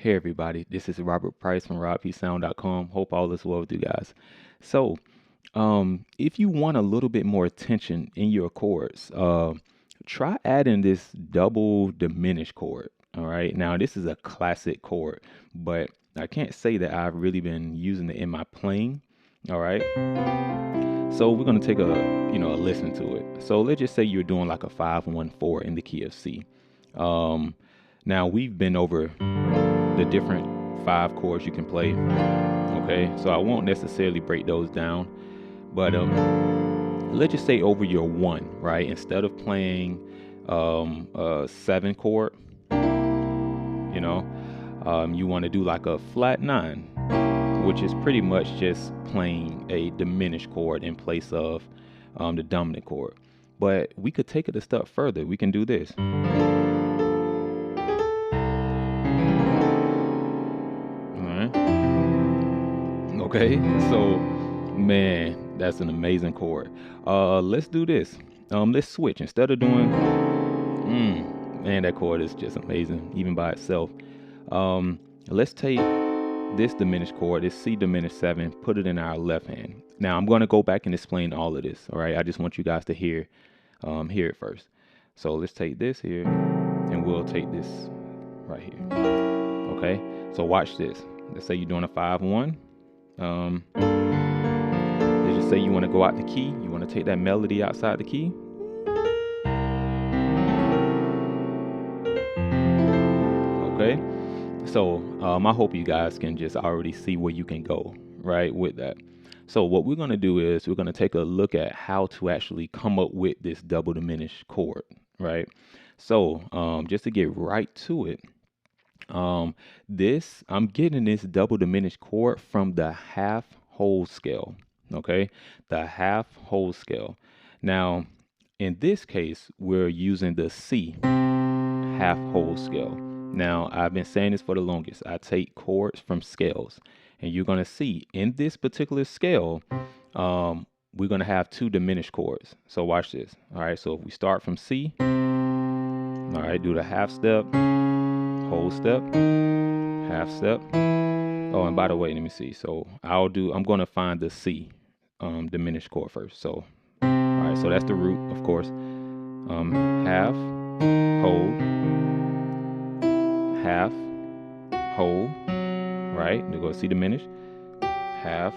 Hey everybody, this is Robert Price from robpsound.com. Hope all is well with you guys. So, if you want a little bit more attention in your chords, try adding this double diminished chord. All right, now this is a classic chord, but I can't say that I've really been using it in my playing. All right, so we're gonna take a listen to it. So let's just say you're doing like a 5-1-4 in the key of C. Um, Now we've been over the different 5 chords you can play. Okay, so I won't necessarily break those down, but let's just say over your 1, right? Instead of playing a 7 chord, you want to do like a flat 9, which is pretty much just playing a diminished chord in place of the dominant chord. But we could take it a step further. We can do this. Okay, so man, that's an amazing chord. Let's do this. Let's switch. Instead of doing, man, that chord is just amazing, even by itself. Let's take this diminished chord, this C diminished 7, put it in our left hand. Now I'm going to go back and explain all of this. All right, I just want you guys to hear it first. So let's take this here, and we'll take this right here. Okay, so watch this. Let's say you're doing a 5-1. Let's just say you want to go out the key. You want to take that melody outside the key. Okay, so I hope you guys can just already see where you can go right with that. So what we're going to do is we're going to take a look at how to actually come up with this double diminished chord, right? So just to get right to it, I'm getting this double diminished chord from the half whole scale. Okay, the half whole scale. Now, in this case, we're using the C half whole scale. Now, I've been saying this for the longest. I take chords from scales, and you're gonna see in this particular scale, we're gonna have 2 diminished chords. So watch this. All right, so if we start from C, all right, do the half step, whole step, half step. Oh, and by the way, let me see. So I'm going to find the C diminished chord first. So, all right, so that's the root, of course. Half, hold, half, hold, right? They go C diminished, half,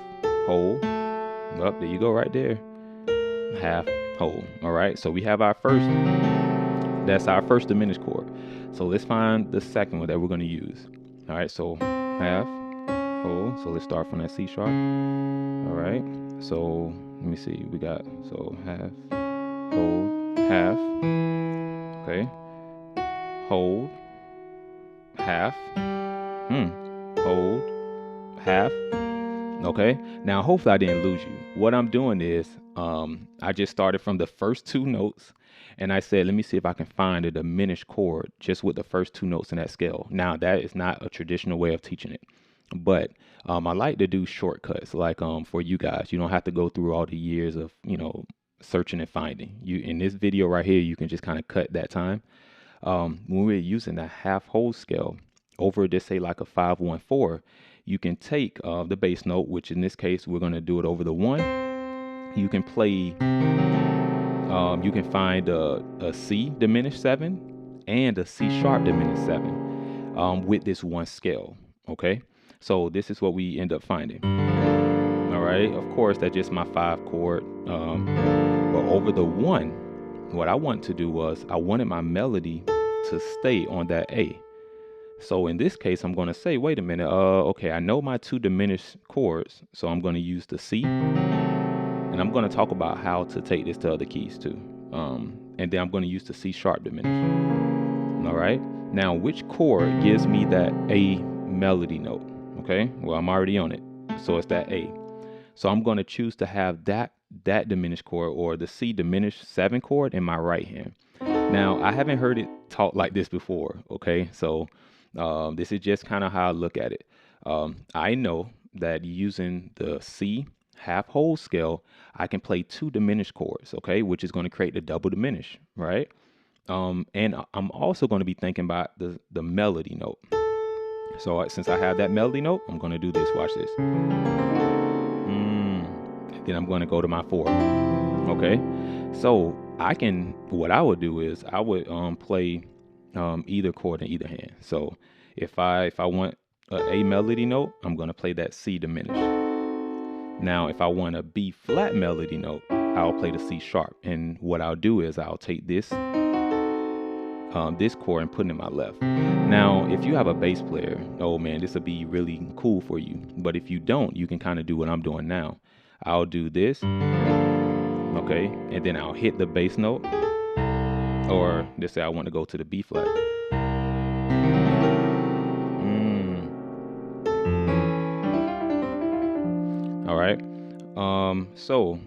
hold. Up, there you go, right there. Half, hold. All right, so we have that's our first diminished chord. So let's find the second one that we're going to use. All right, so half, hold. So let's start from that C sharp. All right, so let me see. We got, so half, hold, half. Okay, hold, half. Hold, half. Okay, now hopefully I didn't lose you. What I'm doing is I just started from the first 2 notes, and I said, let me see if I can find a diminished chord just with the first 2 notes in that scale. Now, that is not a traditional way of teaching it, but I like to do shortcuts. Like for you guys, you don't have to go through all the years of searching and finding. You in this video right here, you can just kind of cut that time. When we're using the half whole scale over, just say like a 5-1-4, you can take the bass note, which in this case we're going to do it over the 1. You can play. You can find a C diminished 7 and a C sharp diminished 7 with this one scale. Okay, so this is what we end up finding. All right, of course that's just my 5 chord, but over the 1, what I want to do was I wanted my melody to stay on that A. So in this case, I'm going to say, wait a minute. Okay, I know my 2 diminished chords, so I'm going to use the C. And I'm going to talk about how to take this to other keys too. And then I'm going to use the C sharp diminished. All right. Now, which chord gives me that A melody note? Okay. Well, I'm already on it. So it's that A. So I'm going to choose to have that diminished chord, or the C diminished 7 chord, in my right hand. Now, I haven't heard it taught like this before. Okay. So this is just kind of how I look at it. I know that using the C half whole scale, I can play 2 diminished chords, okay, which is going to create the double diminish, right? And I'm also going to be thinking about the melody note. So since I have that melody note, I'm going to do this. Watch this. Then I'm going to go to my 4. Okay. So what I would do is I would play either chord in either hand. So if I want a melody note, I'm going to play that C diminished. Now, if I want a B flat melody note, I'll play the C sharp. And what I'll do is I'll take this chord and put it in my left. Now, if you have a bass player, oh man, this will be really cool for you. But if you don't, you can kind of do what I'm doing now. I'll do this, okay, and then I'll hit the bass note. Or let's say I want to go to the B flat. All right. So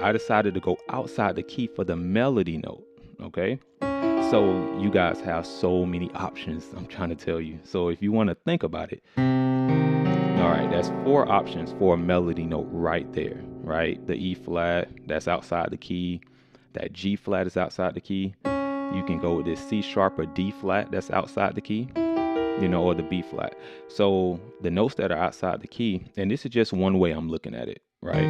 I decided to go outside the key for the melody note. Okay. So you guys have so many options, I'm trying to tell you. So if you want to think about it, all right, that's 4 options for a melody note right there, right? The E flat, that's outside the key. That G flat is outside the key. You can go with this C sharp or D flat, that's outside the key, or the B flat. So the notes that are outside the key, and this is just one way I'm looking at it, right?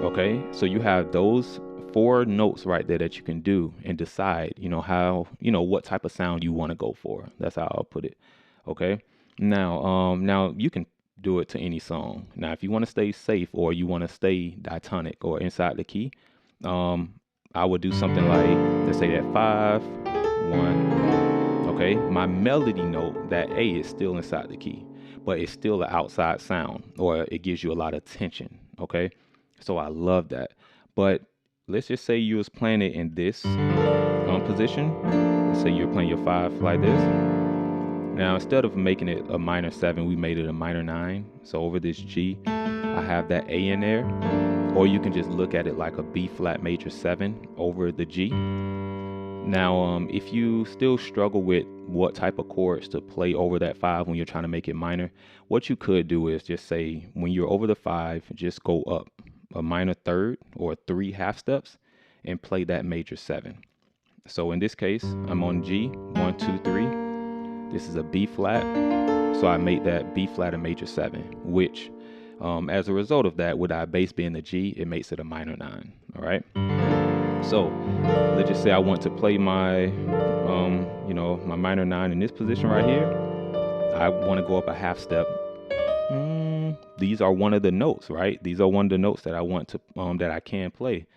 Okay, so you have those 4 notes right there that you can do and decide, how, what type of sound you want to go for. That's how I'll put it. Okay. Now you can do it to any song. Now, if you want to stay safe or you want to stay diatonic or inside the key, I would do something like, let's say that 5, 1. Okay. My melody note, that A is still inside the key, but it's still an outside sound, or it gives you a lot of tension. Okay. So I love that. But let's just say you was playing it in this position. Let's say you're playing your 5 like this. Now, instead of making it a minor 7, we made it a minor 9. So over this G, I have that A in there. Or you can just look at it like a B flat major 7 over the G. Now, if you still struggle with what type of chords to play over that 5 when you're trying to make it minor, what you could do is just say, when you're over the 5, just go up a minor 3rd or 3 half steps and play that major 7. So in this case, I'm on G, 1, 2, 3. This is a B flat. So I made that B flat a major 7, which as a result of that, with our bass being the G, it makes it a minor 9. All right. So let's just say I want to play my, my minor 9 in this position right here. I want to go up a half step. These are one of the notes, right? These are one of the notes that I want to, that I can play.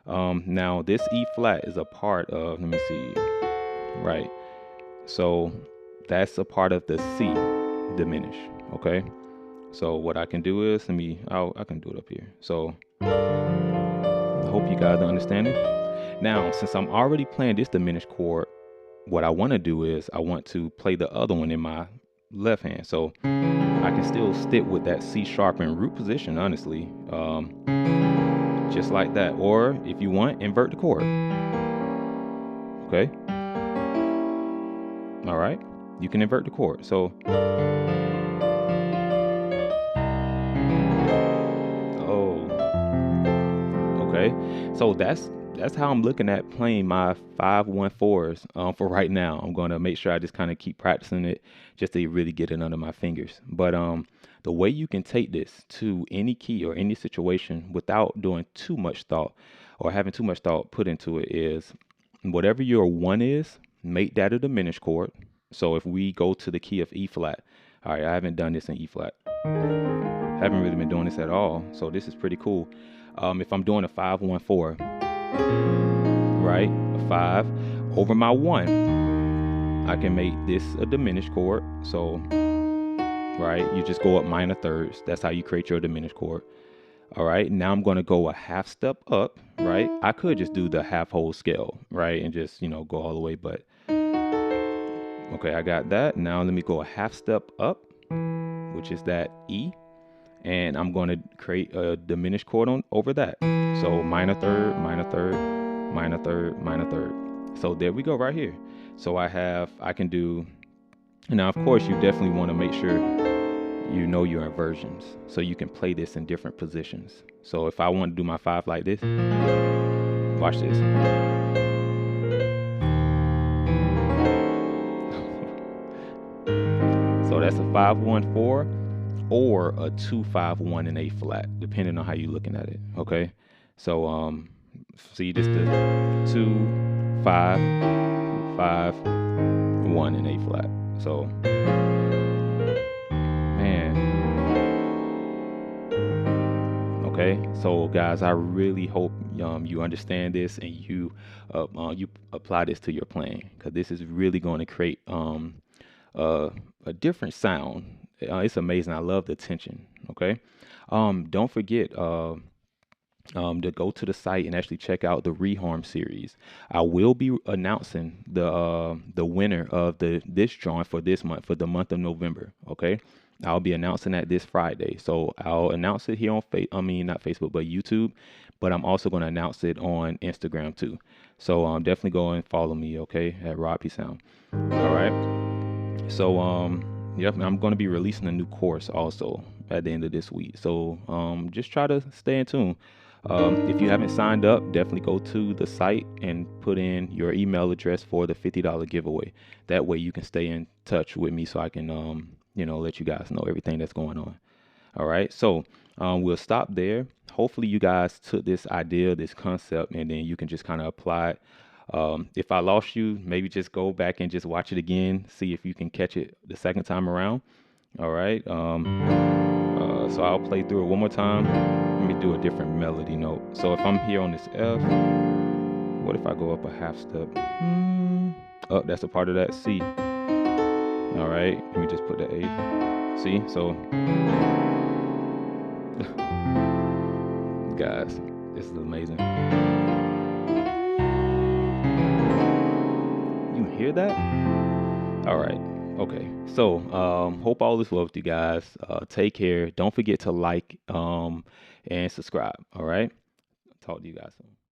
Now this E flat is a part of, let me see, right? So that's a part of the C diminished. Okay. So what I can do is, I can do it up here. So I hope you guys are understanding. Now, since I'm already playing this diminished chord, what I want to do is I want to play the other one in my left hand. So I can still stick with that C sharp in root position, honestly. Just like that. Or if you want, invert the chord. Okay. All right. You can invert the chord. So okay. So that's how I'm looking at playing my 5-1-4s for right now. I'm going to make sure I just kind of keep practicing it just to really get it under my fingers. But the way you can take this to any key or any situation without doing too much thought or having too much thought put into it is, whatever your 1 is, make that a diminished chord. So if we go to the key of E flat, all right, I haven't done this in E flat. Haven't really been doing this at all. So this is pretty cool. If I'm doing a 5-1-4, right, a 5 over my 1, I can make this a diminished chord. So, right, you just go up minor 3rds. That's how you create your diminished chord. All right, now I'm going to go a half step up, right? I could just do the half whole scale, right, and just, go all the way. But, okay, I got that. Now let me go a half step up, which is that E. And I'm going to create a diminished chord over that. So minor 3rd, minor 3rd, minor 3rd, minor 3rd. So there we go right here. So I can do, now of course you definitely want to make sure you know your inversions. So you can play this in different positions. So if I want to do my 5 like this, watch this. So that's a 5-1-4 or a 2-5-1 in A flat, depending on how you're looking at it. Okay. So see just the 2-5-5-1 in A flat. So man, okay. So guys, I really hope you understand this and you apply this to your playing, because this is really going to create uh, a different sound. It's amazing. I love the tension. Okay. Don't forget to go to the site and actually check out the Reharm series. I will be announcing the winner of this drawing for this month, for the month of November. Okay. I'll be announcing that this Friday. So I'll announce it here on not Facebook, but YouTube. But I'm also going to announce it on Instagram too. So definitely go and follow me, okay, at Rob P Sound. All right. So yep, I'm going to be releasing a new course also at the end of this week. So just try to stay in tune. If you haven't signed up, definitely go to the site and put in your email address for the $50 giveaway. That way you can stay in touch with me so I can let you guys know everything that's going on. All right. So we'll stop there. Hopefully you guys took this idea, this concept, and then you can just kind of apply it. If I lost you, maybe just go back and just watch it again, see if you can catch it the second time around. All right. So I'll play through it one more time. Let me do a different melody note. So if I'm here on this F, what if I go up a half step? Oh, that's a part of that C. All right. Let me just put the A. See? So, guys, this is amazing. You hear that? All right. Okay. So, hope all is well with you guys. Take care. Don't forget to like and subscribe. All right. Talk to you guys soon.